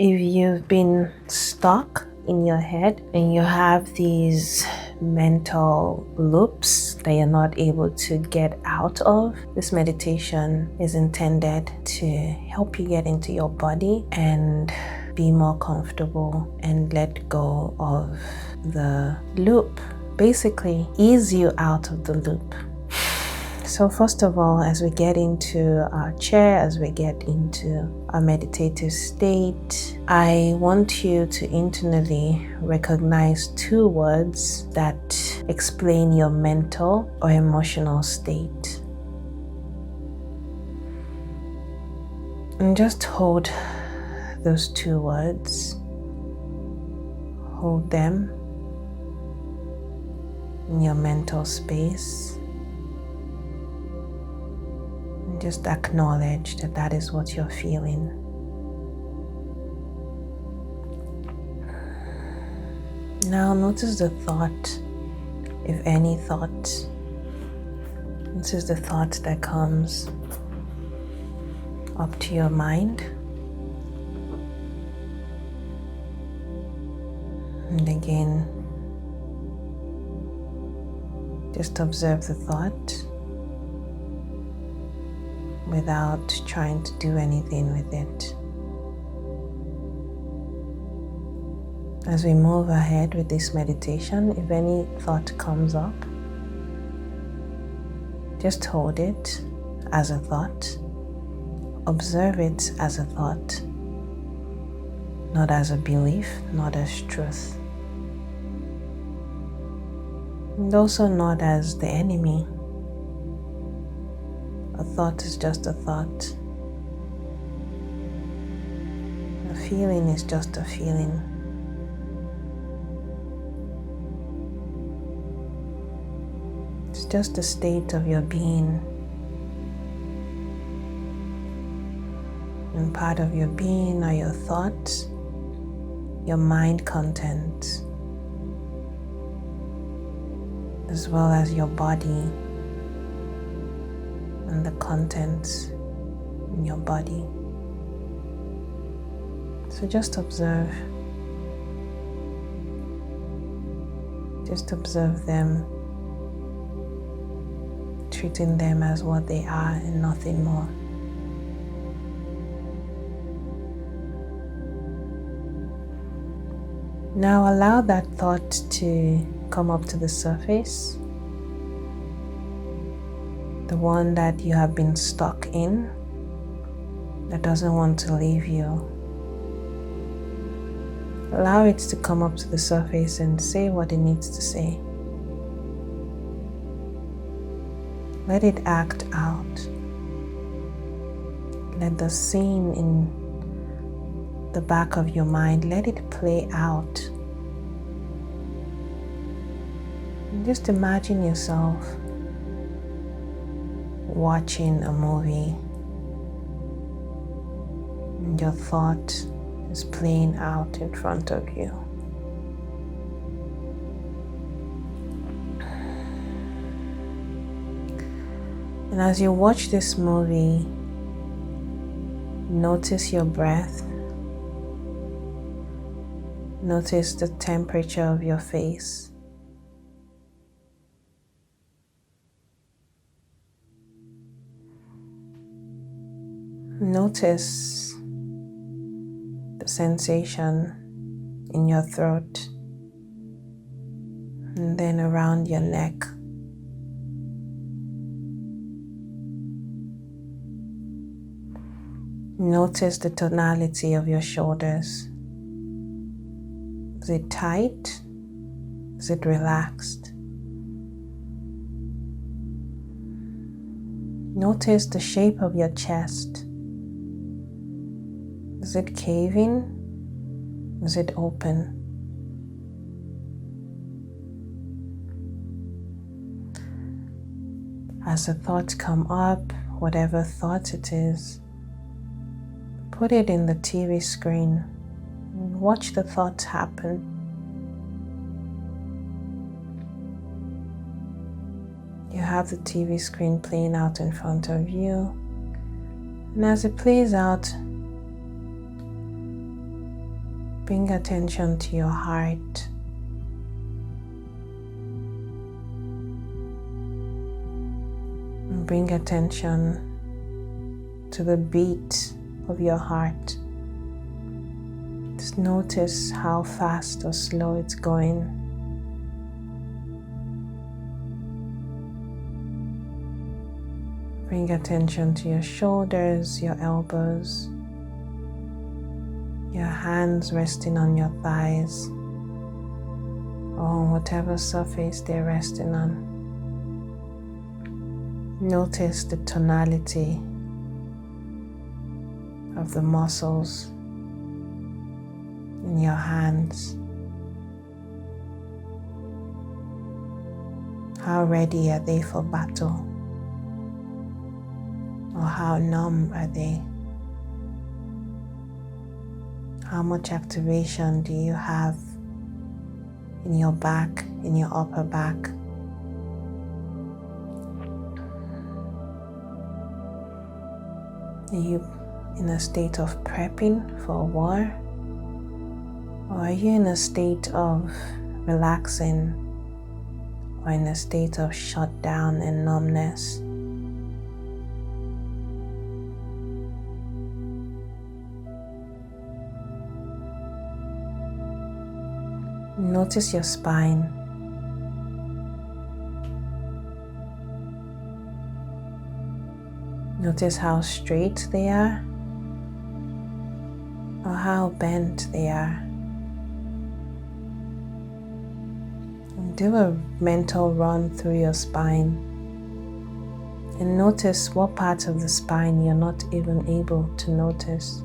If you've been stuck in your head and you have these mental loops that you're not able to get out of, this meditation is intended to help you get into your body and be more comfortable and let go of the loop. Basically, ease you out of the loop. So first of all, as we get into our chair, as we get into a meditative state, I want you to internally recognize two words that explain your mental or emotional state. And just hold those two words. Hold them in your mental space. Just acknowledge that that is what you're feeling. Now notice the thought, if any thought. This is the thought that comes up to your mind. And again, just observe the thought without trying to do anything with it. As we move ahead with this meditation, if any thought comes up, just hold it as a thought. Observe it as a thought, not as a belief, not as truth. And also not as the enemy. A thought is just a thought. A feeling is just a feeling. It's just a state of your being. And part of your being are your thoughts, your mind content, as well as your body and the contents in your body. So just observe. Just observe them, treating them as what they are and nothing more. Now allow that thought to come up to the surface. The one that you have been stuck in, that doesn't want to leave you. Allow it to come up to the surface and say what it needs to say. Let it act out. Let the scene in the back of your mind, let it play out. And just imagine yourself watching a movie and your thought is playing out in front of you. And as you watch this movie, notice your breath. Notice the temperature of your face. Notice the sensation in your throat and then around your neck. Notice the tonality of your shoulders. Is it tight? Is it relaxed? Notice the shape of your chest. Is it caving? Is it open? As the thoughts come up, whatever thought it is, put it in the TV screen and watch the thoughts happen. You have the TV screen playing out in front of you, and as it plays out, Bring attention to your heart. And bring attention to the beat of your heart. Just notice how fast or slow it's going. Bring attention to your shoulders, your elbows, your hands resting on your thighs, or on whatever surface they're resting on. Notice the tonality of the muscles in your hands. How ready are they for battle? Or how numb are they? How much activation do you have in your back, in your upper back? Are you in a state of prepping for war? Or are you in a state of relaxing, or in a state of shutdown and numbness? Notice your spine. Notice how straight they are, or how bent they are. And do a mental run through your spine and notice what parts of the spine you're not even able to notice.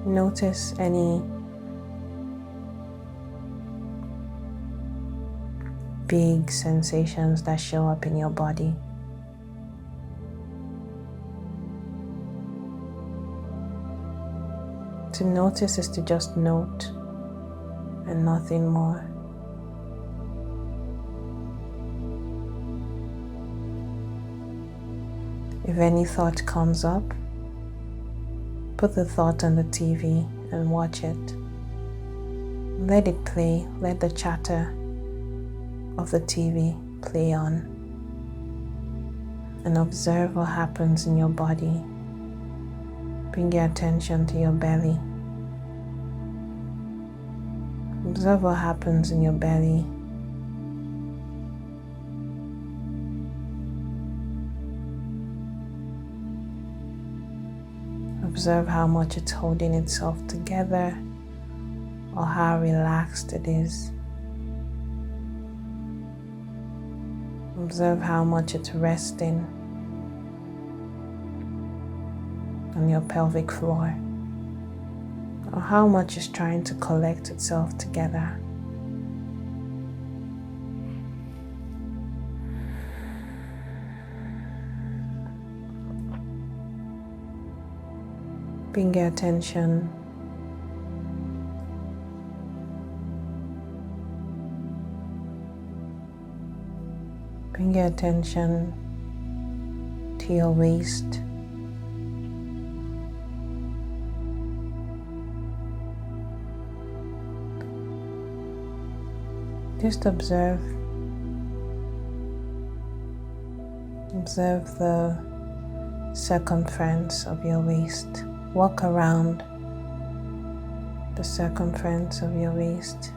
Notice any big sensations that show up in your body. To notice is to just note and nothing more. If any thought comes up, put the thought on the TV and watch it. Let it play, let the chatter of the TV play on, and observe what happens in your body. Bring your attention to your belly. Observe what happens in your belly. Observe how much it's holding itself together, or how relaxed it is. Observe how much it's resting on your pelvic floor, or how much is trying to collect itself together. Bring your attention to your waist. Just observe the circumference of your waist. Walk around the circumference of your waist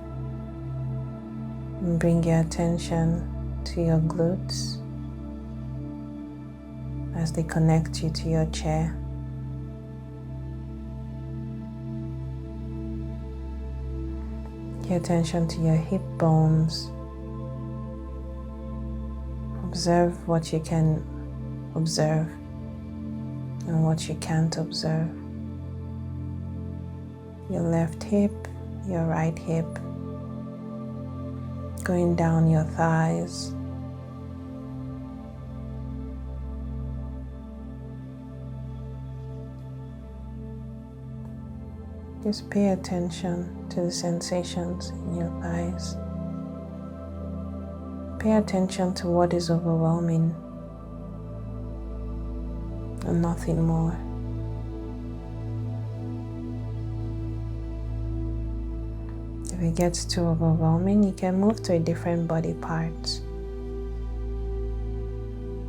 and bring your attention to your glutes as they connect you to your chair. Pay attention to your hip bones. Observe what you can observe and what you can't observe. Your left hip, your right hip, going down your thighs. Just pay attention to the sensations in your thighs. Pay attention to what is overwhelming and nothing more. If it gets too overwhelming, you can move to a different body part.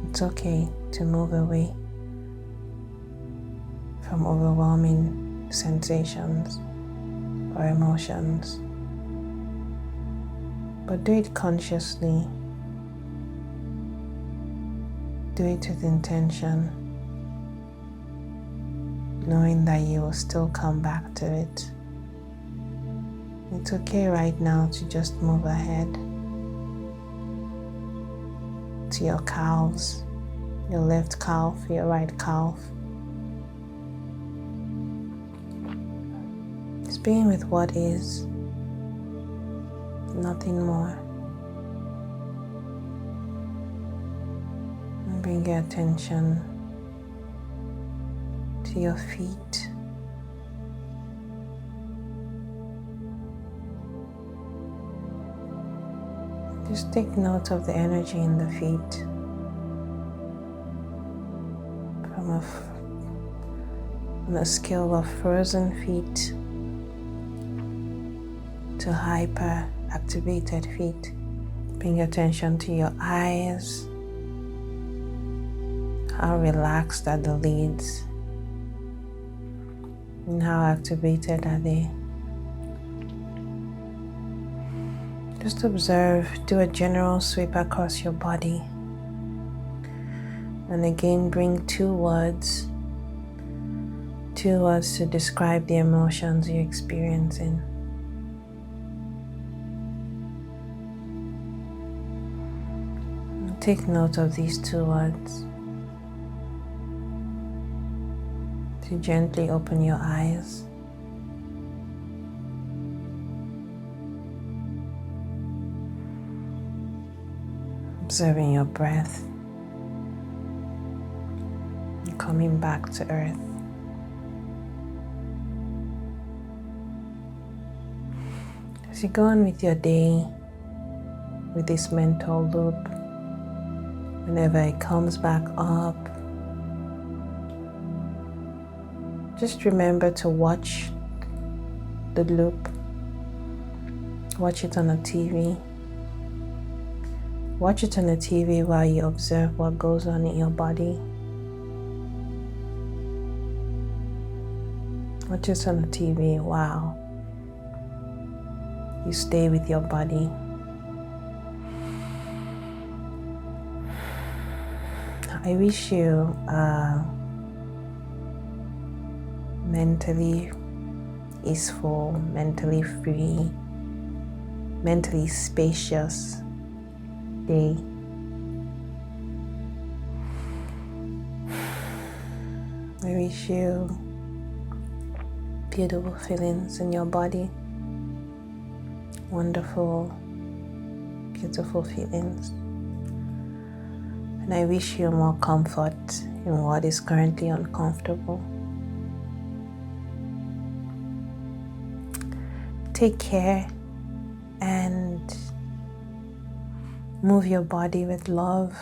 It's okay to move away from overwhelming sensations or emotions, but do it consciously. Do it with intention, knowing that you will still come back to it. It's okay right now to just move ahead to your calves, your left calf, your right calf. Just being with what is, nothing more. And bring your attention to your feet. Just take note of the energy in the feet. From a scale of frozen feet to hyper activated feet. Bring attention to your eyes. How relaxed are the lids? And how activated are they? Just observe, do a general sweep across your body. And again, bring two words to describe the emotions you're experiencing. And take note of these two words. To gently open your eyes. Observing your breath. And coming back to earth. As you go on with your day, with this mental loop, whenever it comes back up, just remember to watch the loop. Watch it on a TV. Watch it on the TV while you observe what goes on in your body. Watch it on the TV while you stay with your body. I wish you mentally easeful, mentally free, mentally spacious day. I wish you beautiful feelings in your body, wonderful, beautiful feelings. And I wish you more comfort in what is currently uncomfortable. Take care and move your body with love.